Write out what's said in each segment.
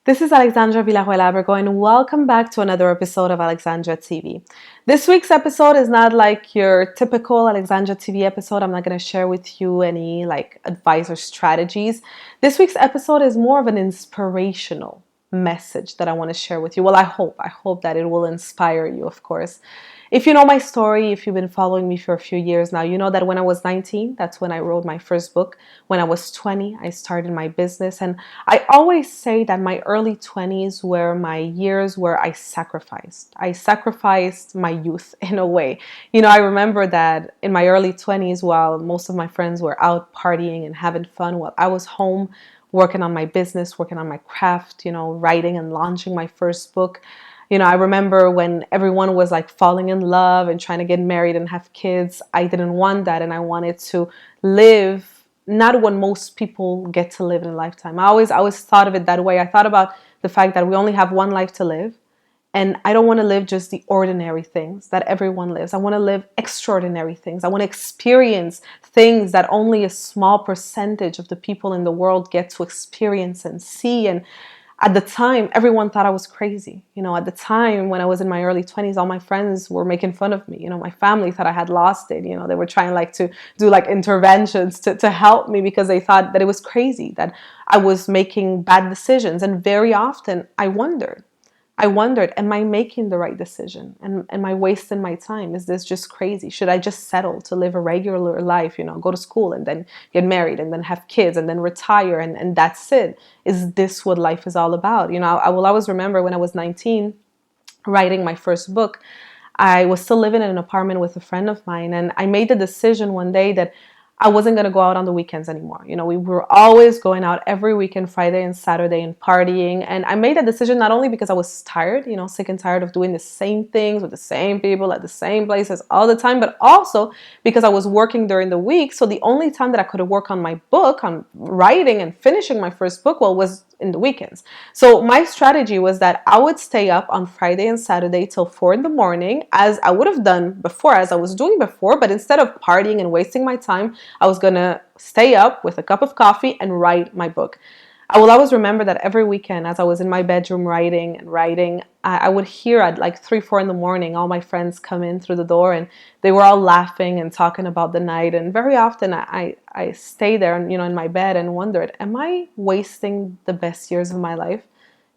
This is Alexandra Villarroel Abrego, and welcome back to another episode of Alexandra TV. This week's episode is not like your typical Alexandra TV episode. I'm not going to share with you any advice or strategies. This week's episode is more of an inspirational message that I want to share with you. Well, I hope that it will inspire you, of course. If you know my story, if you've been following me for a few years now, you know that when I was 19, that's when I wrote my first book. When I was 20, I started my business. And I always say that my early 20s were my years where I sacrificed. I sacrificed my youth in a way. I remember that in my early 20s, while most of my friends were out partying and having fun, while I was home working on my business, working on my craft, writing and launching my first book. I remember when everyone was falling in love and trying to get married and have kids. I didn't want that, and I wanted to live not what most people get to live in a lifetime. I always thought of it that way. I thought about the fact that we only have one life to live, and I don't want to live just the ordinary things that everyone lives. I want to live extraordinary things. I want to experience things that only a small percentage of the people in the world get to experience and see. And at the time, everyone thought I was crazy. At the time when I was in my early 20s, all my friends were making fun of me. My family thought I had lost it. They were trying to do interventions to help me because they thought that it was crazy, that I was making bad decisions. And very often I wondered, am I making the right decision? And am I wasting my time? Is this just crazy? Should I just settle to live a regular life, go to school and then get married and then have kids and then retire and that's it? Is this what life is all about? I will always remember when I was 19, writing my first book, I was still living in an apartment with a friend of mine, and I made the decision one day that I wasn't going to go out on the weekends anymore. We were always going out every weekend, Friday and Saturday, and partying. And I made that decision not only because I was tired, sick and tired of doing the same things with the same people at the same places all the time, but also because I was working during the week. So the only time that I could work on my book, on writing and finishing my first book, was in the weekends. So my strategy was that I would stay up on Friday and Saturday till 4 in the morning, as I would have done before, as I was doing before. But instead of partying and wasting my time, I was going to stay up with a cup of coffee and write my book. I will always remember that every weekend, as I was in my bedroom writing, I would hear at 3, 4 in the morning, all my friends come in through the door, and they were all laughing and talking about the night. And very often I stay there, in my bed and wondered, am I wasting the best years of my life?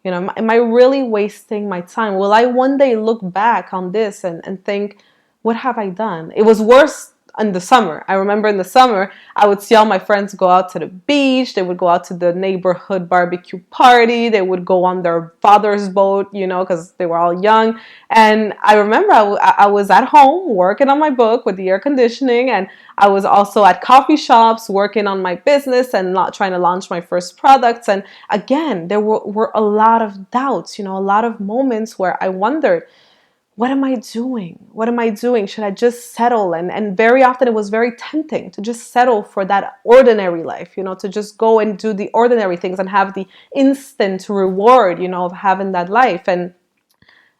Am I really wasting my time? Will I one day look back on this and think, what have I done? It was worse in the summer. I remember in the summer, I would see all my friends go out to the beach. They would go out to the neighborhood barbecue party. They would go on their father's boat, because they were all young. And I remember I was at home working on my book with the air conditioning. And I was also at coffee shops working on my business and not trying to launch my first products. And again, there were a lot of doubts, a lot of moments where I wondered, what am I doing? What am I doing? Should I just settle? And very often it was very tempting to just settle for that ordinary life, to just go and do the ordinary things and have the instant reward, of having that life. And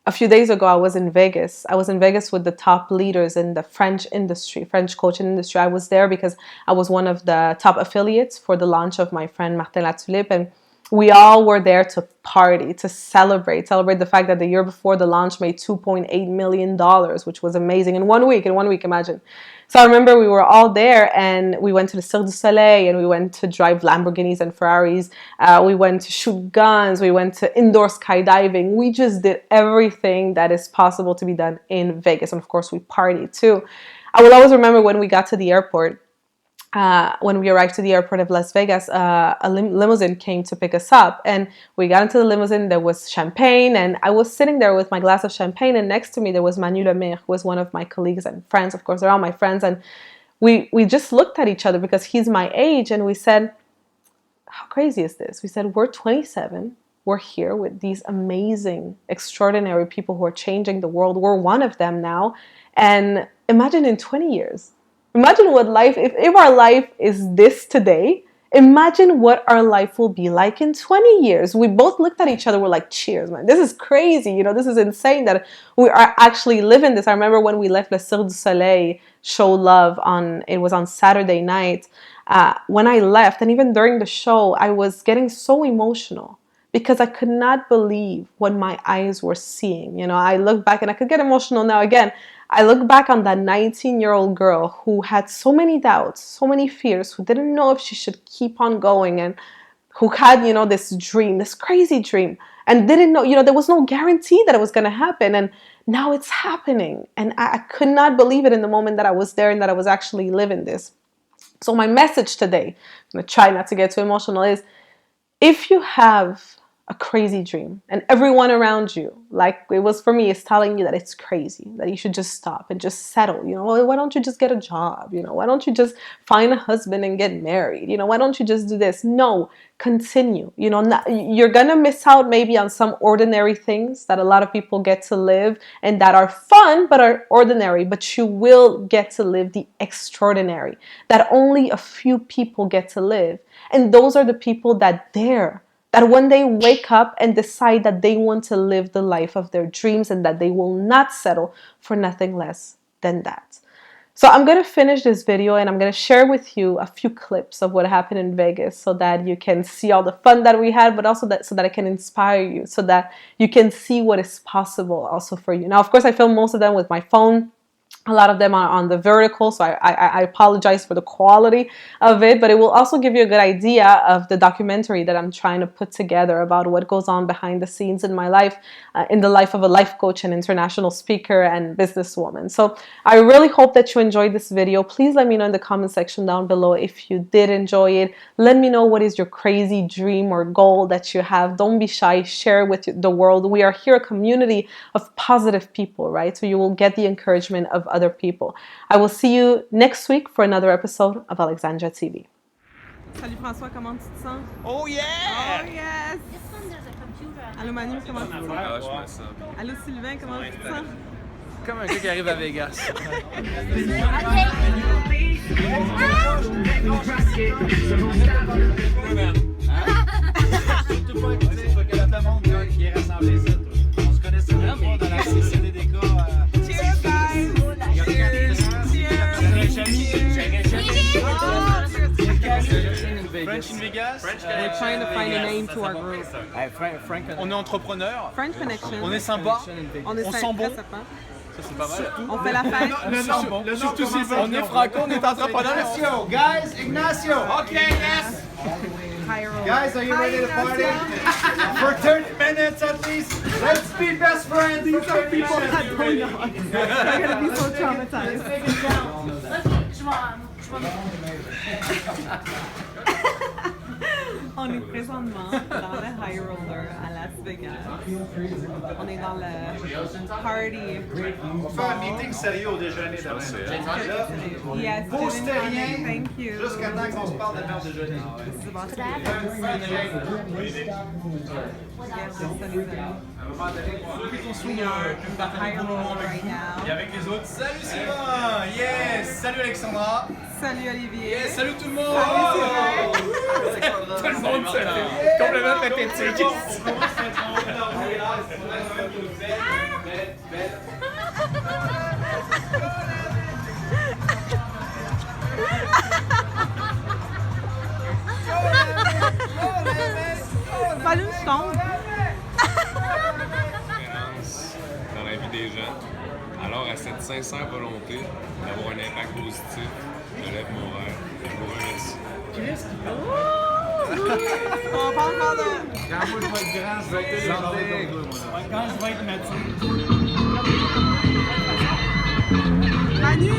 a few days ago, I was in Vegas. I was in Vegas with the top leaders in the French industry, French coaching industry. I was there because I was one of the top affiliates for the launch of my friend Martin Latulippe. And we all were there to party, to celebrate the fact that the year before the launch made $2.8 million, which was amazing in 1 week, imagine. So I remember we were all there, and we went to the Cirque du Soleil, and we went to drive Lamborghinis and Ferraris. We went to shoot guns. We went to indoor skydiving. We just did everything that is possible to be done in Vegas. And of course, we partied too. I will always remember when we got to the airport, when we arrived to the airport of Las Vegas, a limousine came to pick us up, and we got into the limousine. There was champagne, and I was sitting there with my glass of champagne, and next to me there was Manu Lemire, who was one of my colleagues and friends. Of course, they're all my friends, and we just looked at each other because he's my age, and we said, how crazy is this? We said, we're 27. We're here with these amazing, extraordinary people who are changing the world. We're one of them now. And imagine in 20 years, imagine what life, if our life is this today, imagine what our life will be like in 20 years. We both looked at each other, we're like, cheers, man. This is crazy. This is insane that we are actually living this. I remember when we left the Cirque du Soleil show Love it was on Saturday night. When I left, and even during the show, I was getting so emotional because I could not believe what my eyes were seeing. You know, I look back and I could get emotional now again. I look back on that 19-year-old girl who had so many doubts, so many fears, who didn't know if she should keep on going, and who had, you know, this dream, this crazy dream, and didn't know, you know, there was no guarantee that it was going to happen. And now it's happening. And I could not believe it in the moment that I was there and that I was actually living this. So my message today, I'm going to try not to get too emotional, is if you have a crazy dream and everyone around you, like it was for me, is telling you that it's crazy, that you should just stop and just settle, you know, well, why don't you just get a job? You know, why don't you just find a husband and get married? You know, why don't you just do this? No, continue. You know, you're going to miss out maybe on some ordinary things that a lot of people get to live and that are fun but are ordinary, but you will get to live the extraordinary that only a few people get to live. And those are the people that when they wake up and decide that they want to live the life of their dreams and that they will not settle for nothing less than that. So I'm going to finish this video and I'm going to share with you a few clips of what happened in Vegas so that you can see all the fun that we had, but also so that it can inspire you, so that you can see what is possible also for you. Now, of course, I filmed most of them with my phone. A lot of them are on the vertical, so I apologize for the quality of it, but it will also give you a good idea of the documentary that I'm trying to put together about what goes on behind the scenes in my life, in the life of a life coach and international speaker and businesswoman. So I really hope that you enjoyed this video. Please let me know in the comment section down below if you did enjoy it. Let me know what is your crazy dream or goal that you have. Don't be shy. Share it with the world. We are here a community of positive people, right? So you will get the encouragement of other people. I will see you next week for another episode of Alexandra TV. Salut François, comment tu te sens? Oh yeah! Oh yes! Allô Manu, comment tu te sens? Allô Sylvain, comment tu te sens? Comme un gars qui arrive à Vegas. French in Vegas. We're trying to find a name to our group. On est entrepreneurs. French connection. On est sympa. On sent bon. Ça c'est pas mal. On fait la fête. Surtout si on est franco, on est entrepreneurs. Guys, Ignacio. Okay, yes. Guys, are you ready to party? For 30 minutes at least. Let's be best friends. These are people that don't know. They're gonna be so traumatized. Let's make it count. On est présentement dans le High Roller à Las Vegas. On est dans le party. On fait un meeting sérieux au déjeuner demain. Yes, Postez rien. thank you. Jusqu'à temps qu'on se parle de notre déjeuner. This is about to be We are in the High Roller right now. Et avec les autres. Salut Sylvain. Yes. Salut Alexandra. Salut Olivier. Yes. Salut tout le monde. Tout le monde c'est complètement pathétique. Salut, je tombe. Dans la vie des gens. Alors, à cette sincère volonté d'avoir un impact positif, je lève mon verre. Je vous remercie. On va encore de... Quand moi je vais être grand, je vais être santé. Quand je vais être médecin. Manu!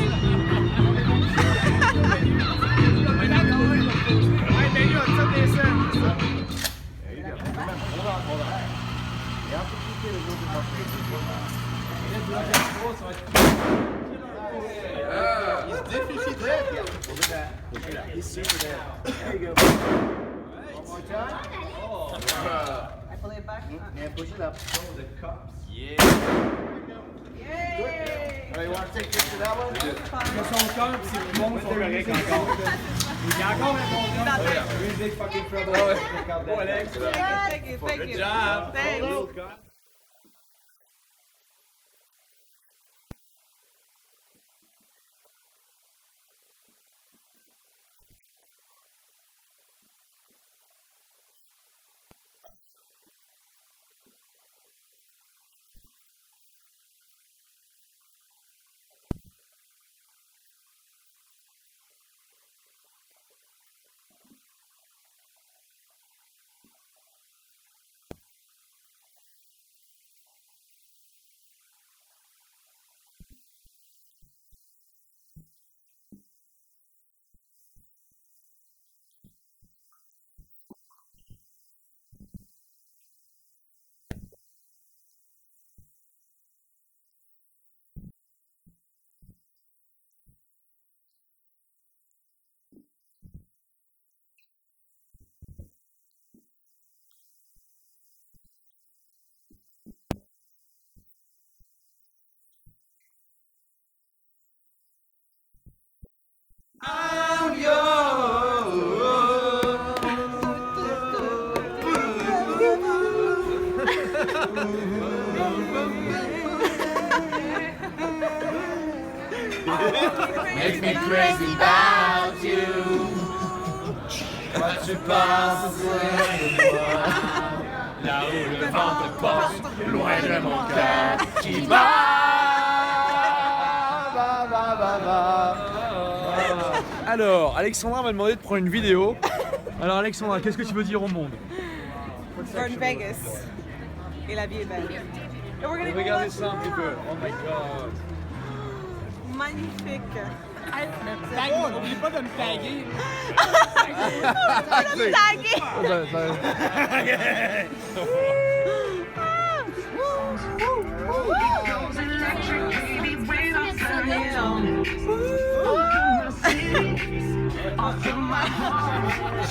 He's super dead. There you go. One more time. I pull it back. And push it up. The cups. Yay! Oh, you want to take a picture of that one? Son cœur, c'est bon, son correct encore. Il y a encore un bon gars. Really big fucking trouble. Oh, Alex. Thank you. Good job. Thanks. Makes me crazy about you. Toi tu passes de moi. Là où le vent te porte, loin de mon cœur qui bat. Alors, Alexandra m'a demandé de prendre une vidéo. Alors Alexandra, qu'est-ce que tu veux dire au monde? We're in Vegas. Et la vie est belle. Et we're gonna Regardez ça un petit peu. Oh my god. Magnifique. N'oublie pas de me taguer.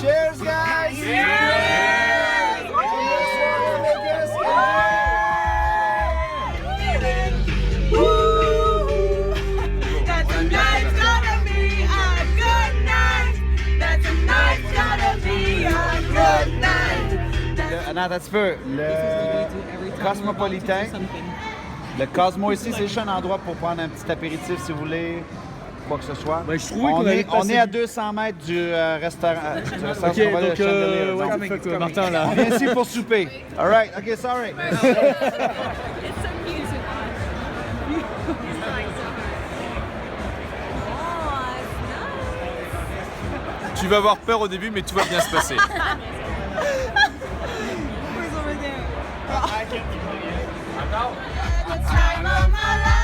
Cheers, guys! That's a night's gonna be a good night. That's a night's gonna be a good night. Non, attends un petit peu. Le Cosmopolitain. Le Cosmo ici, c'est juste un endroit pour prendre un petit apéritif si vous voulez. Quoi que ce soit. Ben, je trouvais qu'on avait on passé- est à 200 mètres du restaurant. Du restaurant Ok, qu'on va aller donc au Chandelier. ouais, Donc, fuck, Martin là. on vient ici pour souper. All right, OK, sorry. Tu vas avoir peur au début, mais tout va bien se passer. Where's over there? The time of my life.